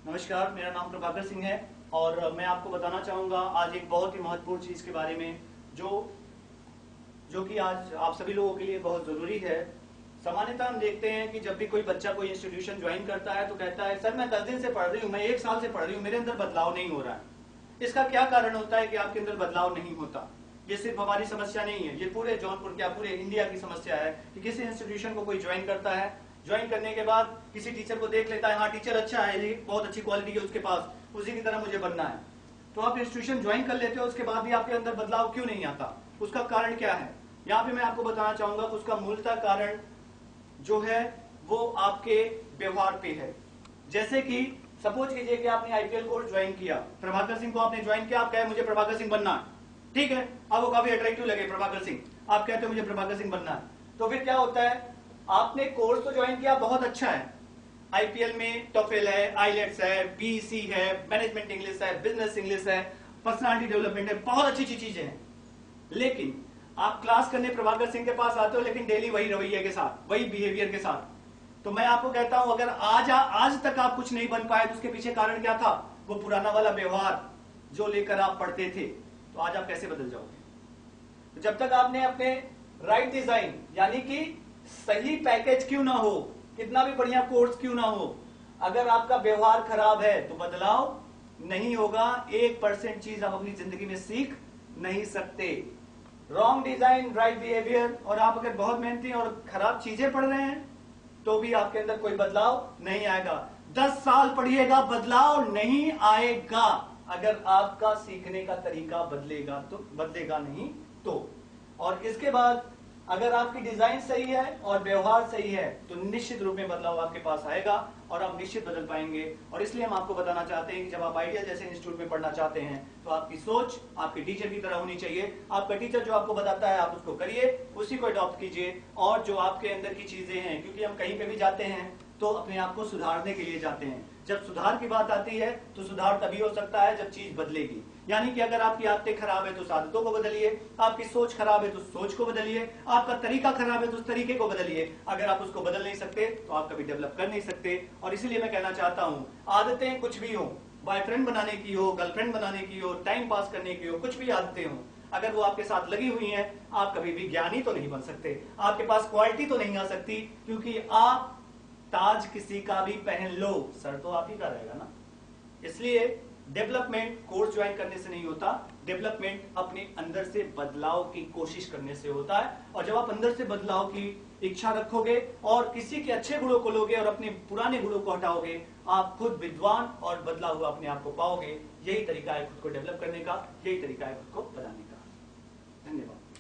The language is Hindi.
नमस्कार, मेरा नाम प्रभाकर सिंह है और मैं आपको बताना चाहूँगा आज एक बहुत ही महत्वपूर्ण चीज़ के बारे में जो कि आज आप सभी लोगों के लिए बहुत ज़रूरी है। सामान्यतः हम देखते हैं कि जब भी कोई बच्चा कोई इंस्टीट्यूशन ज्वाइन करता है तो कहता है सर मैं 10 दिन से पढ़ रही हूँ, मैं 1 साल से पढ़ रही हूँ, मेरे अंदर बदलाव नहीं हो रहा है। इसका क्या कारण होता है कि आपके अंदर बदलाव नहीं होता? ये सिर्फ हमारी समस्या नहीं है, ये पूरे जौनपुर क्या पूरे इंडिया की समस्या है कि किसी इंस्टीट्यूशन को कोई ज्वाइन करता है, ज्वाइन करने के बाद किसी टीचर को देख लेता है, हाँ टीचर अच्छा है, ये बहुत अच्छी क्वालिटी है उसके पास, उसी की तरह मुझे बनना है। तो आप इंस्टीट्यूशन ज्वाइन कर लेते हो, उसके बाद भी आपके अंदर बदलाव क्यों नहीं आता? उसका कारण क्या है? यहाँ पे मैं आपको बताना चाहूंगा उसका मूलतः कारण जो है वो आपके व्यवहार पे है। जैसे कि सपोज कीजिए कि आपने आईपीएल कोर्स ज्वाइन किया, प्रभाकर सिंह को आपने ज्वाइन किया, आप कहे मुझे प्रभाकर सिंह बनना है, ठीक है, आपको काफी अट्रैक्टिव लगे प्रभाकर सिंह, आप कहते हो मुझे प्रभाकर सिंह बनना है। तो फिर क्या होता है, आपने कोर्स तो ज्वाइन किया, बहुत अच्छा है, आईपीएल में टॉफेल है, आईलेट्स है, बीसी है, मैनेजमेंट इंग्लिश है, बिजनेस इंग्लिश है, पर्सनालिटी डेवलपमेंट है, बहुत अच्छी अच्छी चीजें हैं। लेकिन आप क्लास करने प्रभाकर सिंह के पास आते हो, लेकिन डेली वही रवैये के साथ, वही बिहेवियर के साथ। तो मैं आपको कहता हूं अगर आज तक आप कुछ नहीं बन पाए तो उसके पीछे कारण क्या था? वो पुराना वाला व्यवहार जो लेकर आप पढ़ते थे। तो आज आप कैसे बदल जाओगे? जब तक आपने अपने राइट डिजाइन यानी कि सही पैकेज क्यों ना हो, कितना भी बढ़िया कोर्स क्यों ना हो, अगर आपका व्यवहार खराब है तो बदलाव नहीं होगा। 1% चीज आप अपनी जिंदगी में सीख नहीं सकते। रॉन्ग डिजाइन राइट बिहेवियर, और आप अगर बहुत मेहनती और खराब चीजें पढ़ रहे हैं तो भी आपके अंदर कोई बदलाव नहीं आएगा। 10 साल पढ़िएगा, बदलाव नहीं आएगा। अगर आपका सीखने का तरीका बदलेगा तो बदलेगा नहीं तो। और इसके बाद अगर आपकी डिजाइन सही है और व्यवहार सही है तो निश्चित रूप में बदलाव आपके पास आएगा और आप निश्चित बदल पाएंगे। और इसलिए हम आपको बताना चाहते हैं कि जब आप आइडियल जैसे इंस्टीट्यूट में पढ़ना चाहते हैं तो आपकी सोच आपके टीचर की तरह होनी चाहिए। आपका टीचर जो आपको बताता है आप उसको करिए, उसी को अडॉप्ट कीजिए। और जो आपके अंदर की चीजें हैं, क्योंकि हम कहीं पे भी जाते हैं तो अपने आप को सुधारने के लिए जाते हैं। जब सुधार की बात आती है तो सुधार तभी हो सकता है जब चीज बदलेगी। यानी कि अगर आपकी आदतें खराब है तो उस आदतों को बदलिए, आपकी सोच खराब है तो सोच को बदलिए, आपका तरीका खराब है तो उस तरीके को बदलिए। अगर आप उसको बदल नहीं सकते तो आप कभी डेवलप कर नहीं सकते। और इसीलिए मैं कहना चाहता हूं, आदतें कुछ भी हो, बॉयफ्रेंड बनाने की हो, गर्लफ्रेंड बनाने की हो, टाइम पास करने की हो, कुछ भी आदतें हो, अगर वो आपके साथ लगी हुई हैं, आप कभी भी ज्ञानी तो नहीं बन सकते, आपके पास क्वालिटी तो नहीं आ सकती। क्योंकि आप ताज किसी का भी पहन लो, सर तो आप ही का रहेगा ना। इसलिए डेवलपमेंट कोर्स ज्वाइन करने से नहीं होता, डेवलपमेंट अपने अंदर से बदलाव की कोशिश करने से होता है। और जब आप अंदर से बदलाव की इच्छा रखोगे और किसी के अच्छे गुणों को लोगे और अपने पुराने गुणों को हटाओगे, आप खुद विद्वान और बदला हुआ अपने आप को पाओगे। यही तरीका है खुद को डेवलप करने का, यही तरीका है खुद को बनाने का। धन्यवाद।